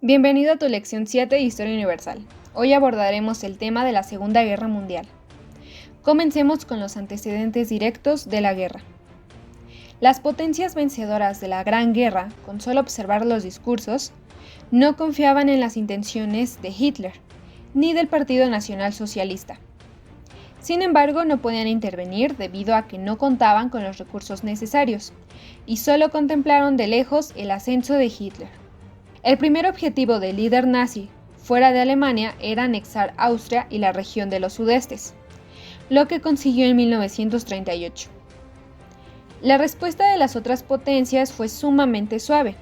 Bienvenido a tu lección 7 de Historia Universal. Hoy abordaremos el tema de la Segunda Guerra Mundial. Comencemos con los antecedentes directos de la guerra. Las potencias vencedoras de la Gran Guerra, con solo observar los discursos, no confiaban en las intenciones de Hitler, ni del Partido Nacional Socialista. Sin embargo, no podían intervenir debido a que no contaban con los recursos necesarios, y solo contemplaron de lejos el ascenso de Hitler. El primer objetivo del líder nazi fuera de Alemania era anexar Austria y la región de los Sudestes, lo que consiguió en 1938. La respuesta de las otras potencias fue sumamente suave,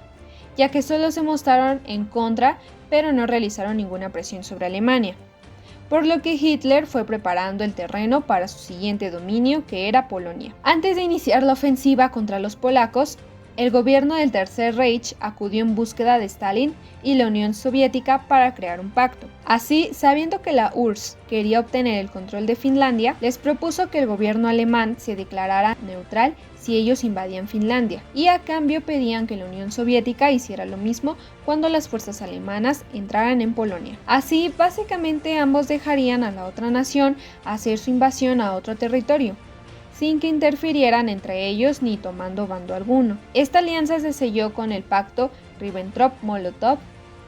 ya que solo se mostraron en contra, pero no realizaron ninguna presión sobre Alemania, por lo que Hitler fue preparando el terreno para su siguiente dominio, que era Polonia. Antes de iniciar la ofensiva contra los polacos, el gobierno del Tercer Reich acudió en búsqueda de Stalin y la Unión Soviética para crear un pacto. Así, sabiendo que la URSS quería obtener el control de Finlandia, les propuso que el gobierno alemán se declarara neutral si ellos invadían Finlandia, y a cambio pedían que la Unión Soviética hiciera lo mismo cuando las fuerzas alemanas entraran en Polonia. Así, básicamente ambos dejarían a la otra nación hacer su invasión a otro territorio, sin que interfirieran entre ellos ni tomando bando alguno. Esta alianza se selló con el pacto Ribbentrop-Molotov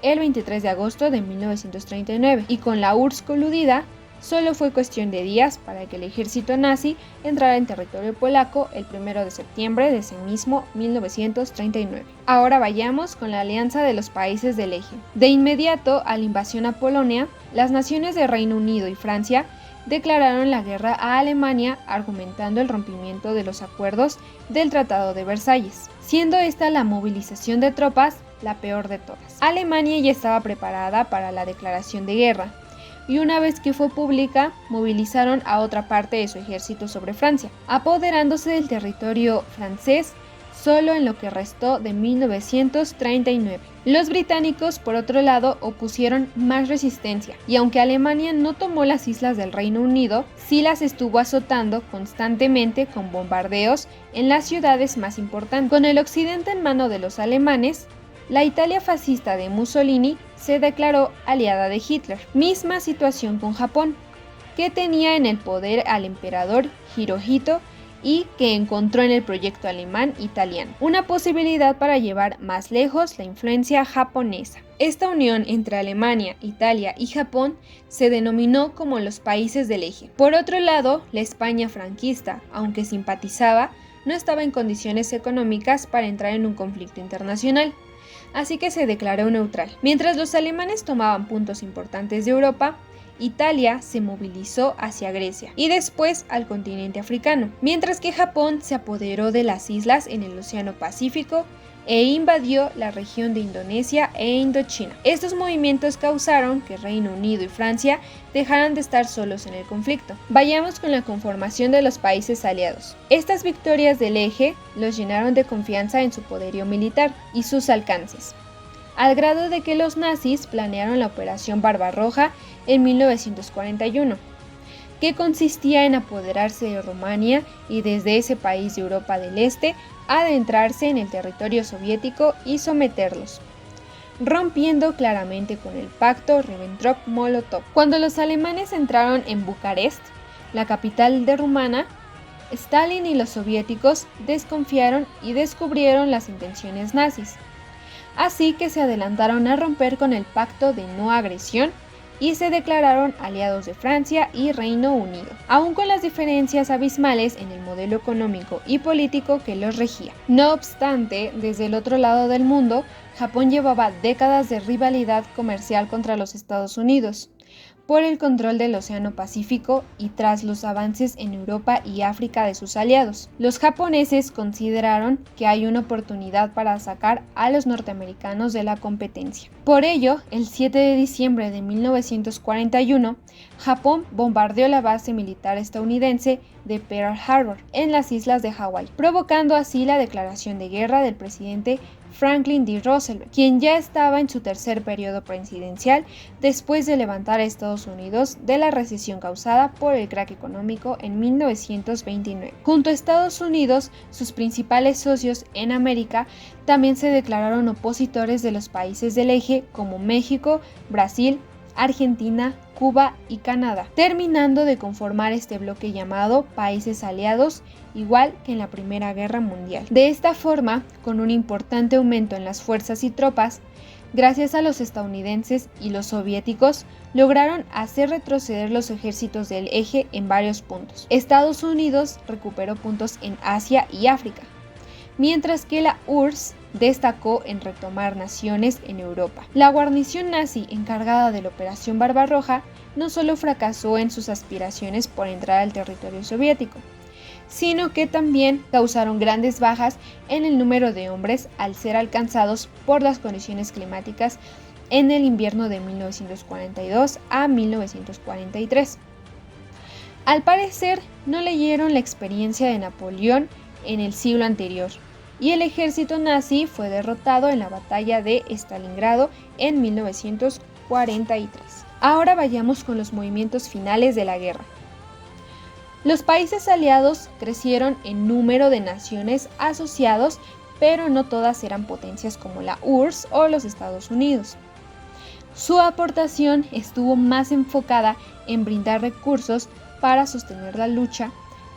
el 23 de agosto de 1939, y con la URSS coludida, solo fue cuestión de días para que el ejército nazi entrara en territorio polaco el 1 de septiembre de ese mismo 1939. Ahora vayamos con la alianza de los países del eje. De inmediato a la invasión a Polonia, las naciones de Reino Unido y Francia declararon la guerra a Alemania, argumentando el rompimiento de los acuerdos del Tratado de Versalles, siendo esta la movilización de tropas la peor de todas. Alemania ya estaba preparada para la declaración de guerra, y una vez que fue pública, movilizaron a otra parte de su ejército sobre Francia, apoderándose del territorio francés solo en lo que restó de 1939. Los británicos, por otro lado, opusieron más resistencia, y aunque Alemania no tomó las islas del Reino Unido, sí las estuvo azotando constantemente con bombardeos en las ciudades más importantes. Con el occidente en mano de los alemanes, la Italia fascista de Mussolini se declaró aliada de Hitler. Misma situación con Japón, que tenía en el poder al emperador Hirohito y que encontró en el proyecto alemán-italiano una posibilidad para llevar más lejos la influencia japonesa. Esta unión entre Alemania, Italia y Japón se denominó como los países del eje. Por otro lado, la España franquista, aunque simpatizaba, no estaba en condiciones económicas para entrar en un conflicto internacional, así que se declaró neutral. Mientras los alemanes tomaban puntos importantes de Europa, Italia se movilizó hacia Grecia y después al continente africano, mientras que Japón se apoderó de las islas en el Océano Pacífico e invadió la región de Indonesia e Indochina. Estos movimientos causaron que Reino Unido y Francia dejaran de estar solos en el conflicto. Vayamos con la conformación de los países aliados. Estas victorias del eje los llenaron de confianza en su poderío militar y sus alcances, al grado de que los nazis planearon la Operación Barbarroja en 1941, que consistía en apoderarse de Rumania y desde ese país de Europa del Este adentrarse en el territorio soviético y someterlos, rompiendo claramente con el pacto Ribbentrop-Molotov. Cuando los alemanes entraron en Bucarest, la capital de Rumania, Stalin y los soviéticos desconfiaron y descubrieron las intenciones nazis, así que se adelantaron a romper con el pacto de no agresión y se declararon aliados de Francia y Reino Unido, aun con las diferencias abismales en el modelo económico y político que los regía. No obstante, desde el otro lado del mundo, Japón llevaba décadas de rivalidad comercial contra los Estados Unidos, por el control del Océano Pacífico y tras los avances en Europa y África de sus aliados. Los japoneses consideraron que hay una oportunidad para sacar a los norteamericanos de la competencia. Por ello, el 7 de diciembre de 1941, Japón bombardeó la base militar estadounidense de Pearl Harbor en las islas de Hawái, provocando así la declaración de guerra del presidente Franklin D. Roosevelt, quien ya estaba en su tercer periodo presidencial después de levantar a Estados Unidos de la recesión causada por el crack económico en 1929. Junto a Estados Unidos, sus principales socios en América también se declararon opositores de los países del eje como México, Brasil, Argentina, Cuba y Canadá, terminando de conformar este bloque llamado Países Aliados, igual que en la Primera Guerra Mundial. De esta forma, con un importante aumento en las fuerzas y tropas, gracias a los estadounidenses y los soviéticos, lograron hacer retroceder los ejércitos del eje en varios puntos. Estados Unidos recuperó puntos en Asia y África, mientras que la URSS destacó en retomar naciones en Europa. La guarnición nazi encargada de la Operación Barbarroja no solo fracasó en sus aspiraciones por entrar al territorio soviético, sino que también causaron grandes bajas en el número de hombres al ser alcanzados por las condiciones climáticas en el invierno de 1942 a 1943. Al parecer, no leyeron la experiencia de Napoleón en el siglo anterior, y el ejército nazi fue derrotado en la batalla de Stalingrado en 1943. Ahora vayamos con los movimientos finales de la guerra. Los países aliados crecieron en número de naciones asociados, pero no todas eran potencias como la URSS o los Estados Unidos. Su aportación estuvo más enfocada en brindar recursos para sostener la lucha,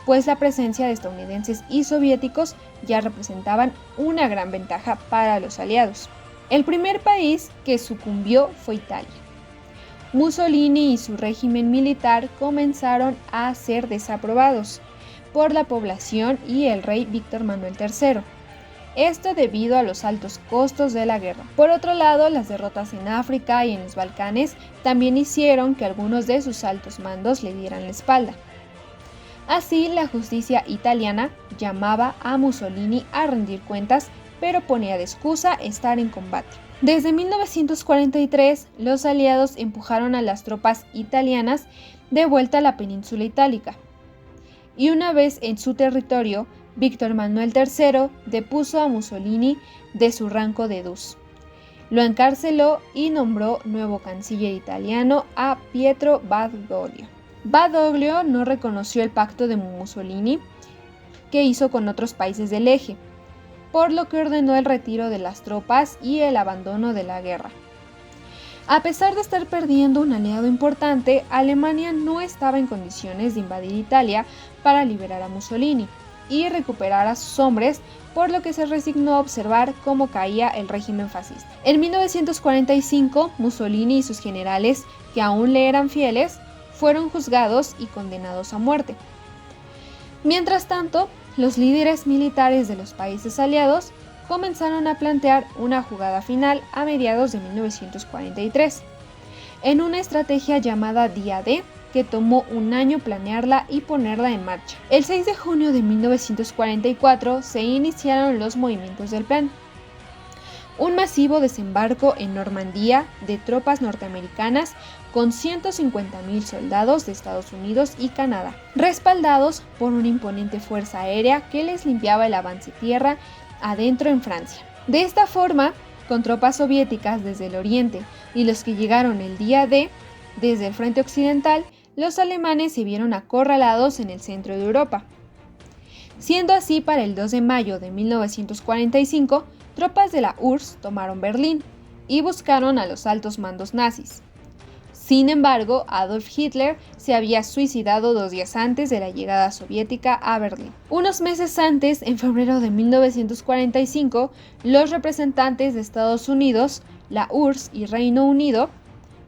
pues la presencia de estadounidenses y soviéticos ya representaban una gran ventaja para los aliados. El primer país que sucumbió fue Italia. Mussolini y su régimen militar comenzaron a ser desaprobados por la población y el rey Víctor Manuel III. Esto debido a los altos costos de la guerra. Por otro lado, las derrotas en África y en los Balcanes también hicieron que algunos de sus altos mandos le dieran la espalda. Así, la justicia italiana llamaba a Mussolini a rendir cuentas, pero ponía de excusa estar en combate. Desde 1943, los aliados empujaron a las tropas italianas de vuelta a la península itálica. Y una vez en su territorio, Víctor Manuel III depuso a Mussolini de su rango de Dux. Lo encarceló y nombró nuevo canciller italiano a Pietro Badoglio. Badoglio no reconoció el pacto de Mussolini que hizo con otros países del eje, por lo que ordenó el retiro de las tropas y el abandono de la guerra. A pesar de estar perdiendo un aliado importante, Alemania no estaba en condiciones de invadir Italia para liberar a Mussolini y recuperar a sus hombres, por lo que se resignó a observar cómo caía el régimen fascista. En 1945, Mussolini y sus generales, que aún le eran fieles, fueron juzgados y condenados a muerte. Mientras tanto, los líderes militares de los países aliados comenzaron a plantear una jugada final a mediados de 1943, en una estrategia llamada Día D, que tomó un año planearla y ponerla en marcha. El 6 de junio de 1944 se iniciaron los movimientos del plan. Un masivo desembarco en Normandía de tropas norteamericanas con 150.000 soldados de Estados Unidos y Canadá, respaldados por una imponente fuerza aérea que les limpiaba el avance tierra adentro en Francia. De esta forma, con tropas soviéticas desde el oriente y los que llegaron el día D desde el frente occidental, los alemanes se vieron acorralados en el centro de Europa. Siendo así, para el 2 de mayo de 1945, tropas de la URSS tomaron Berlín y buscaron a los altos mandos nazis. Sin embargo, Adolf Hitler se había suicidado 2 días antes de la llegada soviética a Berlín. Unos meses antes, en febrero de 1945, los representantes de Estados Unidos, la URSS y Reino Unido,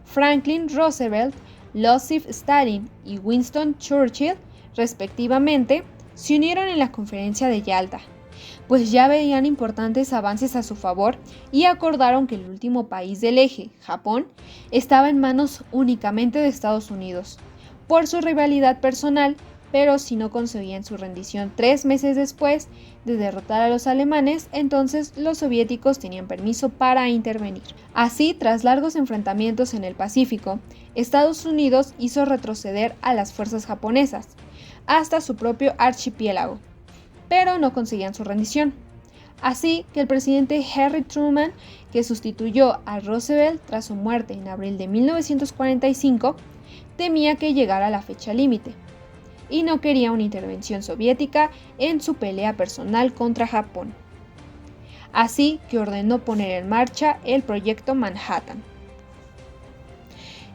Franklin Roosevelt, Joseph Stalin y Winston Churchill, respectivamente, se unieron en la conferencia de Yalta, pues ya veían importantes avances a su favor y acordaron que el último país del eje, Japón, estaba en manos únicamente de Estados Unidos, por su rivalidad personal, pero si no conseguían su rendición 3 meses después de derrotar a los alemanes, entonces los soviéticos tenían permiso para intervenir. Así, tras largos enfrentamientos en el Pacífico, Estados Unidos hizo retroceder a las fuerzas japonesas hasta su propio archipiélago, pero no conseguían su rendición. Así que el presidente Harry Truman, que sustituyó a Roosevelt tras su muerte en abril de 1945, temía que llegara la fecha límite y no quería una intervención soviética en su pelea personal contra Japón. Así que ordenó poner en marcha el Proyecto Manhattan.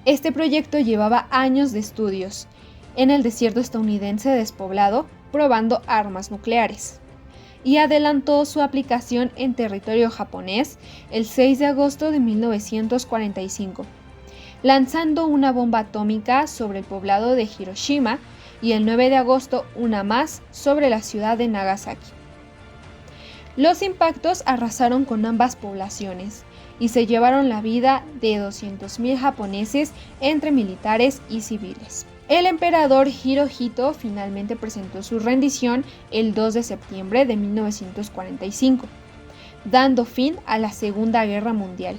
Este proyecto llevaba años de estudios en el desierto estadounidense despoblado, probando armas nucleares, y adelantó su aplicación en territorio japonés el 6 de agosto de 1945, lanzando una bomba atómica sobre el poblado de Hiroshima y el 9 de agosto una más sobre la ciudad de Nagasaki. Los impactos arrasaron con ambas poblaciones y se llevaron la vida de 200.000 japoneses entre militares y civiles. El emperador Hirohito finalmente presentó su rendición el 2 de septiembre de 1945, dando fin a la Segunda Guerra Mundial,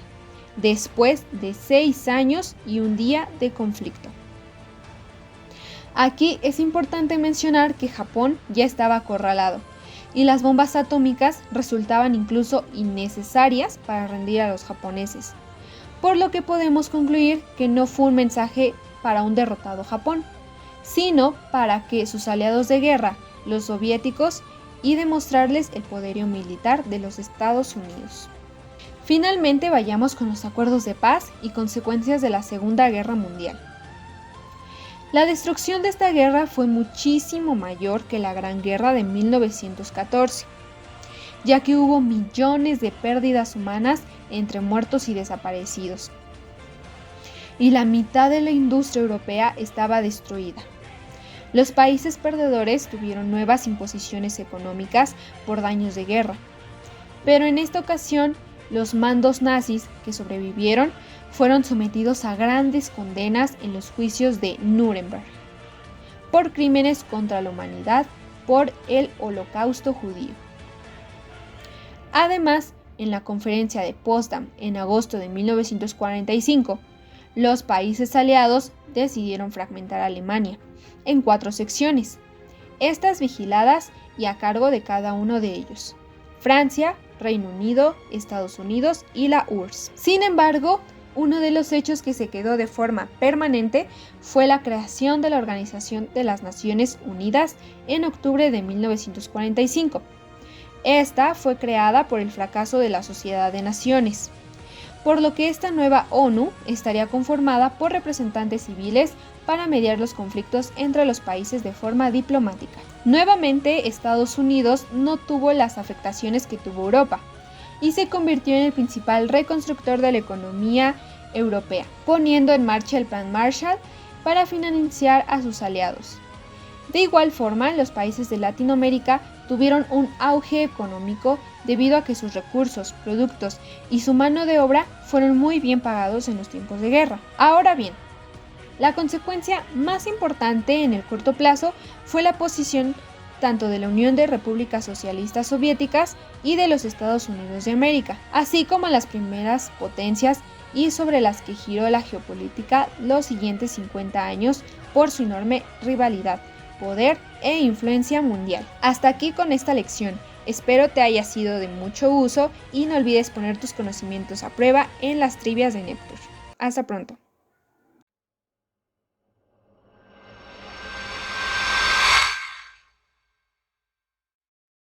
después de 6 años y un día de conflicto. Aquí es importante mencionar que Japón ya estaba acorralado y las bombas atómicas resultaban incluso innecesarias para rendir a los japoneses, por lo que podemos concluir que no fue un mensaje para un derrotado Japón, sino para que sus aliados de guerra, los soviéticos, y demostrarles el poderío militar de los Estados Unidos. Finalmente vayamos con los acuerdos de paz y consecuencias de la Segunda Guerra Mundial. La destrucción de esta guerra fue muchísimo mayor que la Gran Guerra de 1914, ya que hubo millones de pérdidas humanas entre muertos y desaparecidos, y la mitad de la industria europea estaba destruida. Los países perdedores tuvieron nuevas imposiciones económicas por daños de guerra, pero en esta ocasión los mandos nazis que sobrevivieron fueron sometidos a grandes condenas en los juicios de Nuremberg por crímenes contra la humanidad por el Holocausto judío. Además, en la conferencia de Potsdam en agosto de 1945, los países aliados decidieron fragmentar a Alemania en 4 secciones, estas vigiladas y a cargo de cada uno de ellos: Francia, Reino Unido, Estados Unidos y la URSS. Sin embargo, uno de los hechos que se quedó de forma permanente fue la creación de la Organización de las Naciones Unidas en octubre de 1945. Esta fue creada por el fracaso de la Sociedad de Naciones, por lo que esta nueva ONU estaría conformada por representantes civiles para mediar los conflictos entre los países de forma diplomática. Nuevamente, Estados Unidos no tuvo las afectaciones que tuvo Europa y se convirtió en el principal reconstructor de la economía europea, poniendo en marcha el Plan Marshall para financiar a sus aliados. De igual forma, los países de Latinoamérica tuvieron un auge económico debido a que sus recursos, productos y su mano de obra fueron muy bien pagados en los tiempos de guerra. Ahora bien, la consecuencia más importante en el corto plazo fue la posición tanto de la Unión de Repúblicas Socialistas Soviéticas y de los Estados Unidos de América, así como las primeras potencias y sobre las que giró la geopolítica los siguientes 50 años por su enorme rivalidad, poder e influencia mundial. Hasta aquí con esta lección. Espero te haya sido de mucho uso y no olvides poner tus conocimientos a prueba en las trivias de Neptune. Hasta pronto.